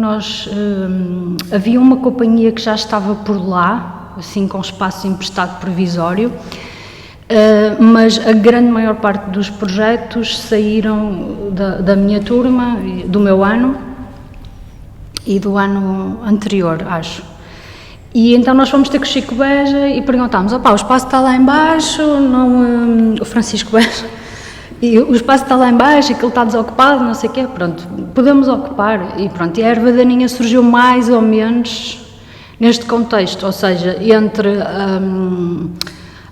Nós, havia uma companhia que já estava por lá, assim com espaço emprestado provisório, mas a grande maior parte dos projetos saíram da minha turma, do meu ano e do ano anterior, acho. E então nós fomos ter com o Chico Beja e perguntámos, o espaço está lá em baixo, o Francisco Beja, e o espaço está lá em baixo, aquilo está desocupado, não sei o quê, pronto, podemos ocupar. E pronto, e a Erva Daninha surgiu mais ou menos neste contexto, ou seja, entre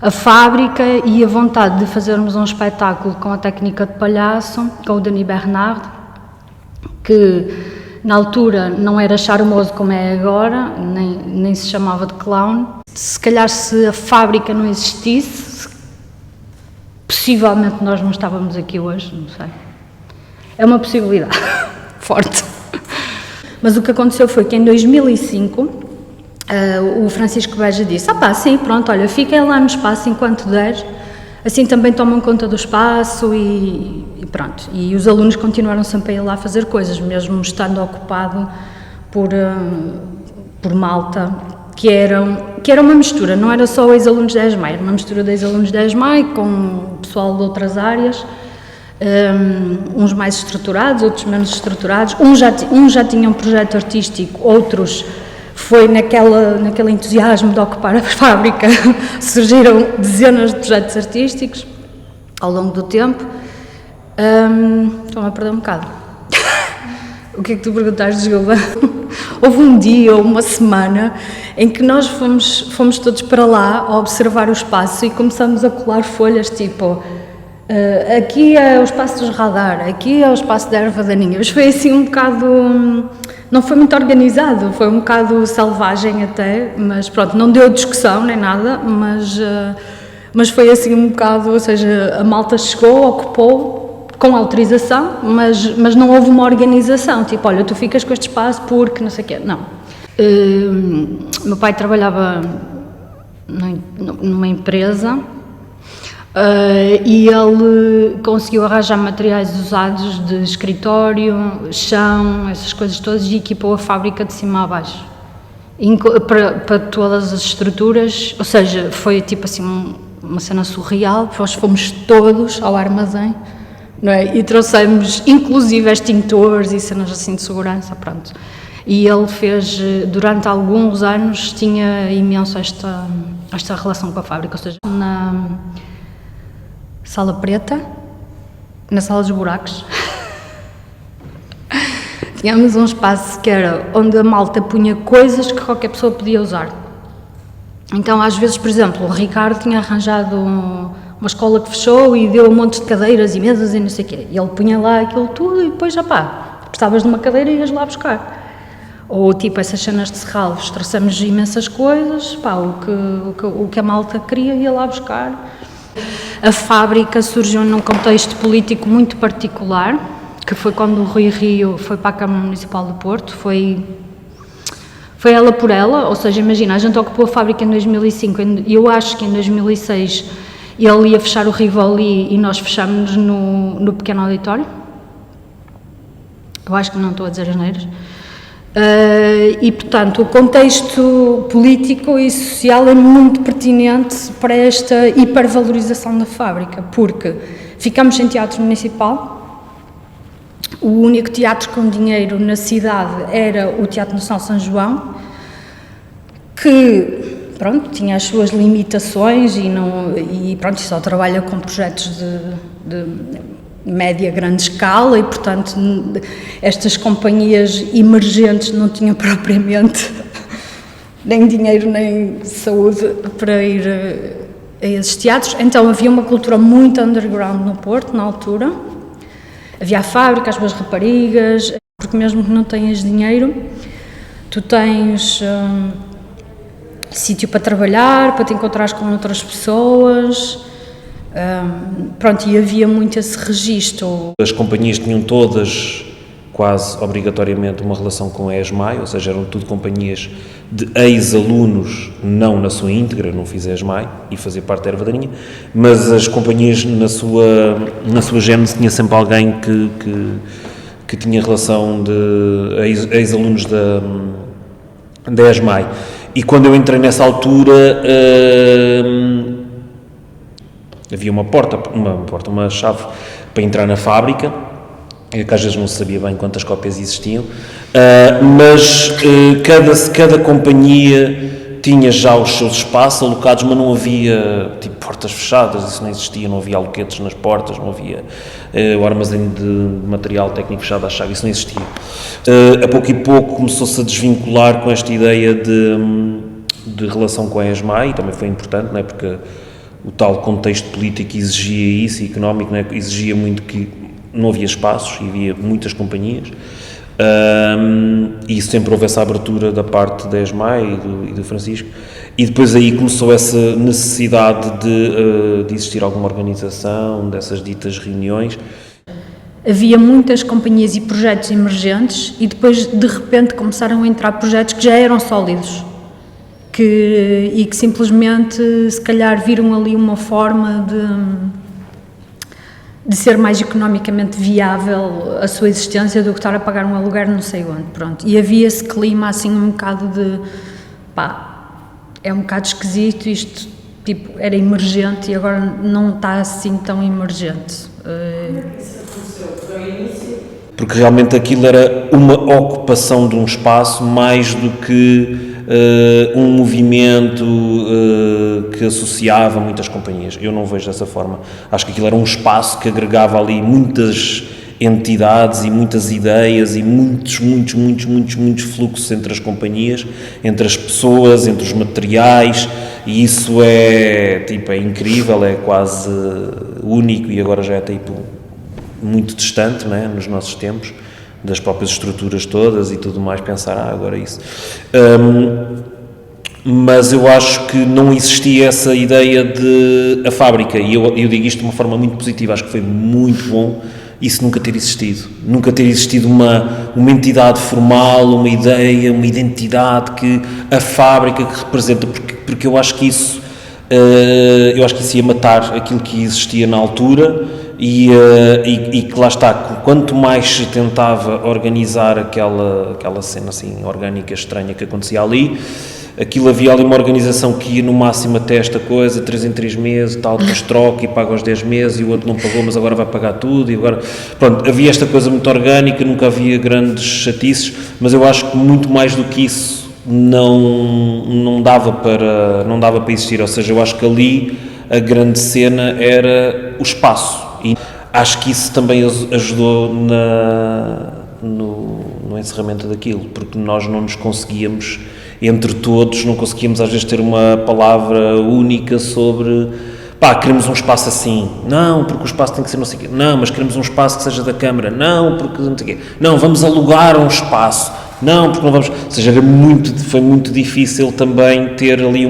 a fábrica e a vontade de fazermos um espetáculo com a técnica de palhaço, com o Denis Bernard, que na altura não era charmoso como é agora, nem se chamava de clown. Se calhar se a fábrica não existisse, possivelmente nós não estávamos aqui hoje, não sei. É uma possibilidade forte. Mas o que aconteceu foi que em 2005 o Francisco Beja disse, sim, pronto, olha, fiquem lá no espaço enquanto der, assim também tomam conta do espaço e pronto. E os alunos continuaram sempre a ir lá fazer coisas, mesmo estando ocupado por malta, que era uma mistura, não era só ex-alunos da ESMAI, era uma mistura de ex-alunos da ESMAI com pessoal de outras áreas, uns mais estruturados, outros menos estruturados, uns já tinham um projeto artístico, outros foi naquele entusiasmo de ocupar a fábrica, surgiram dezenas de projetos artísticos ao longo do tempo. Estou-me a perder um bocado. O que é que tu perguntaste, Gilva? Houve um dia ou uma semana em que nós fomos todos para lá a observar o espaço e começamos a colar folhas tipo aqui é o espaço dos radar, aqui é o espaço da Erva Daninha. Mas foi assim um bocado, não foi muito organizado, foi um bocado selvagem até, mas pronto, não deu discussão nem nada, mas foi assim um bocado, ou seja, a malta chegou, ocupou com autorização, mas não houve uma organização, tipo, olha, tu ficas com este espaço porque não sei o quê, não. Meu pai trabalhava numa empresa e ele conseguiu arranjar materiais usados de escritório, chão, essas coisas todas e equipou a fábrica de cima a baixo para todas as estruturas, ou seja, foi tipo assim uma cena surreal. Nós fomos todos ao armazém, não é? E trouxemos inclusive extintores e cenas assim de segurança, pronto. E ele fez, durante alguns anos, tinha imenso esta relação com a fábrica, ou seja, na Sala Preta, na Sala dos Buracos, tínhamos um espaço que era onde a malta punha coisas que qualquer pessoa podia usar. Então, às vezes, por exemplo, o Ricardo tinha arranjado uma escola que fechou e deu um monte de cadeiras e mesas e não sei o quê. E ele punha lá aquilo tudo e depois, precisavas de uma cadeira e ias lá buscar. Ou tipo essas cenas de serralvos, trouxemos imensas coisas, o que a malta queria ia lá buscar. A fábrica surgiu num contexto político muito particular, que foi quando o Rui Rio foi para a Câmara Municipal do Porto, foi ela por ela, ou seja, imagina, a gente ocupou a fábrica em 2005 e eu acho que em 2006 ele ia fechar o Rivoli e nós fechámos no pequeno auditório. Eu acho que não estou a dizer asneiras. E, portanto, o contexto político e social é muito pertinente para esta hipervalorização da fábrica, porque ficamos sem teatro municipal, o único teatro com dinheiro na cidade era o Teatro Nacional São João, que, pronto, tinha as suas limitações e só trabalha com projetos de média, grande escala e, portanto, estas companhias emergentes não tinham propriamente nem dinheiro nem saúde para ir a esses teatros. Então havia uma cultura muito underground no Porto, na altura. Havia a fábrica, as boas raparigas, porque mesmo que não tenhas dinheiro, tu tens sítio para trabalhar, para te encontrares com outras pessoas. E havia muito esse registro. As companhias tinham todas quase obrigatoriamente uma relação com a ESMAI, ou seja, eram tudo companhias de ex-alunos, não na sua íntegra, não fiz a ESMAI e fazia parte da Erva Daninha, mas as companhias na sua gênese tinha sempre alguém que que tinha relação de ex-alunos da ESMAI. E quando eu entrei nessa altura, havia uma chave para entrar na fábrica, que às vezes não se sabia bem quantas cópias existiam, mas cada companhia tinha já os seus espaços alocados, mas não havia tipo portas fechadas, isso não existia, não havia aloquetes nas portas, não havia o armazém de material técnico fechado à chave, isso não existia. A pouco e pouco começou-se a desvincular com esta ideia de relação com a ESMAI, e também foi importante, não é? Porque o tal contexto político exigia isso, e económico, não é? Exigia muito que não havia espaços, e havia muitas companhias, e sempre houve essa abertura da parte da ESMAI e do Francisco, e depois aí começou essa necessidade de existir alguma organização, dessas ditas reuniões. Havia muitas companhias e projetos emergentes e depois de repente começaram a entrar projetos que já eram sólidos e que simplesmente se calhar viram ali uma forma de ser mais economicamente viável a sua existência do que estar a pagar um aluguer não sei onde, pronto. E havia esse clima assim um bocado de, é um bocado esquisito, isto tipo, era emergente e agora não está assim tão emergente. Isso aconteceu para o início? Porque realmente aquilo era uma ocupação de um espaço mais do que um movimento que associava muitas companhias. Eu não vejo dessa forma. Acho que aquilo era um espaço que agregava ali muitas entidades e muitas ideias e muitos fluxos entre as companhias, entre as pessoas, entre os materiais, e isso é incrível, é quase único e agora já é tipo muito distante, não é, nos nossos tempos, das próprias estruturas todas e tudo mais, pensar, agora isso. Mas eu acho que não existia essa ideia de a fábrica, e eu digo isto de uma forma muito positiva, acho que foi muito bom isso nunca ter existido uma entidade formal, uma ideia, uma identidade que a fábrica que representa, porque eu acho que isso ia matar aquilo que existia na altura e que lá está, quanto mais se tentava organizar aquela cena assim orgânica estranha que acontecia ali, havia ali uma organização que ia no máximo até esta coisa, 3 em 3 meses, tal, depois troca e paga aos 10 meses e o outro não pagou, mas agora vai pagar tudo, e agora, pronto, havia esta coisa muito orgânica, nunca havia grandes chatices, mas eu acho que muito mais do que isso não dava para existir, ou seja, eu acho que ali a grande cena era o espaço, e acho que isso também ajudou no encerramento daquilo, porque nós não nos conseguíamos, entre todos, não conseguíamos às vezes ter uma palavra única sobre, queremos um espaço assim, não, porque o espaço tem que ser não sei o quê, não, mas queremos um espaço que seja da Câmara, não, porque não sei o quê, não, vamos alugar um espaço, não, porque não vamos, ou seja, foi muito difícil também ter ali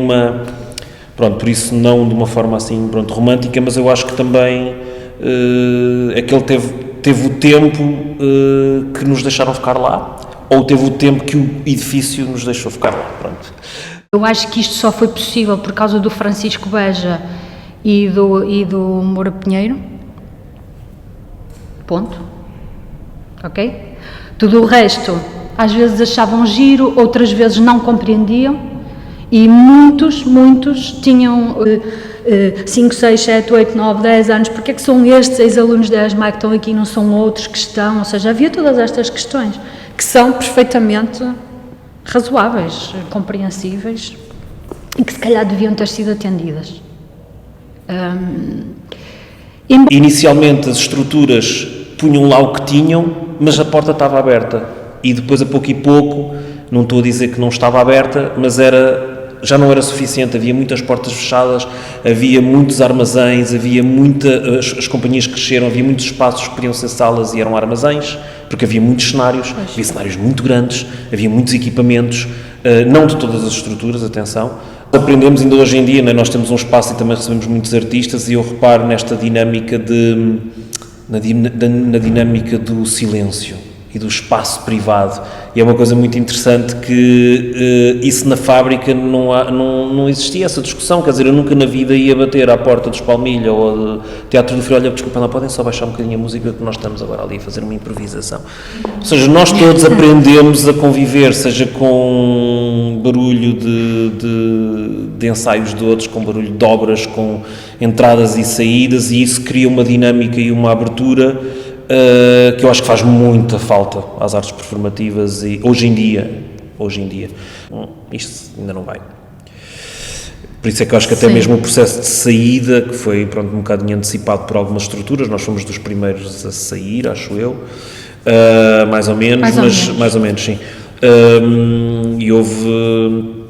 por isso não de uma forma assim, romântica, mas eu acho que também aquele teve o tempo que nos deixaram ficar lá, ou teve o tempo que o edifício nos deixou ficar lá, pronto. Eu acho que isto só foi possível por causa do Francisco Beja e do Moura Pinheiro, ponto, ok? Tudo o resto, às vezes achavam giro, outras vezes não compreendiam, e muitos tinham 5, 6, 7, 8, 9, 10 anos, porque é que são estes ex-alunos da ESMAI que estão aqui e não são outros que estão, ou seja, havia todas estas questões que são perfeitamente razoáveis, compreensíveis e que se calhar deviam ter sido atendidas. Inicialmente as estruturas punham lá o que tinham, mas a porta estava aberta, e depois a pouco e pouco, não estou a dizer que não estava aberta, mas já não era suficiente, havia muitas portas fechadas, havia muitos armazéns, as companhias cresceram, havia muitos espaços que podiam ser salas e eram armazéns, porque havia muitos cenários, havia cenários muito grandes, havia muitos equipamentos, não de todas as estruturas, atenção. Aprendemos ainda hoje em dia, né? Nós temos um espaço e também recebemos muitos artistas, e eu reparo nesta dinâmica na dinâmica do silêncio. do espaço privado. E é uma coisa muito interessante que isso na fábrica não existia essa discussão, quer dizer, eu nunca na vida ia bater à porta dos Palmilha ou do Teatro do Frio, olha, desculpa, lá podem só baixar um bocadinho a música que nós estamos agora ali a fazer uma improvisação. Ou seja, nós todos aprendemos a conviver, seja com barulho de ensaios de outros, com barulho de obras, com entradas e saídas, e isso cria uma dinâmica e uma abertura que eu acho que faz muita falta às artes performativas e hoje em dia, isto ainda não vai. Por isso é que eu acho que até mesmo o processo de saída, que foi um bocadinho antecipado por algumas estruturas, nós fomos dos primeiros a sair, acho eu, mais ou menos, sim. E houve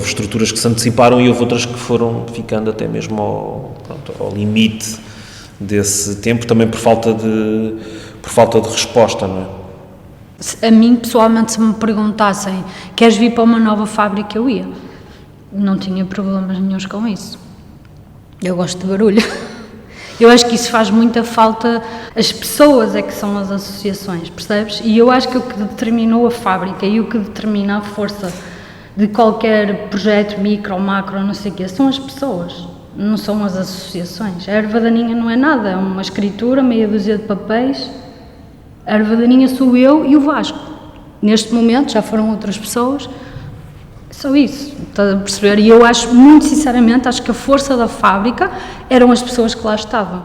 estruturas que se anteciparam e houve outras que foram ficando até mesmo ao limite desse tempo, também por falta de resposta, não é? A mim, pessoalmente, se me perguntassem, queres vir para uma nova fábrica, eu ia. Não tinha problemas nenhuns com isso. Eu gosto de barulho. Eu acho que isso faz muita falta, as pessoas é que são as associações, percebes? E eu acho que o que determinou a fábrica e o que determina a força de qualquer projeto, micro, macro, não sei o quê, são as pessoas. Não são as associações. A erva daninha não é nada, é uma escritura, meia dúzia de papéis. A erva daninha sou eu e o Vasco. Neste momento já foram outras pessoas. Só isso, estás a perceber? E eu acho, muito sinceramente, acho que a força da fábrica eram as pessoas que lá estavam.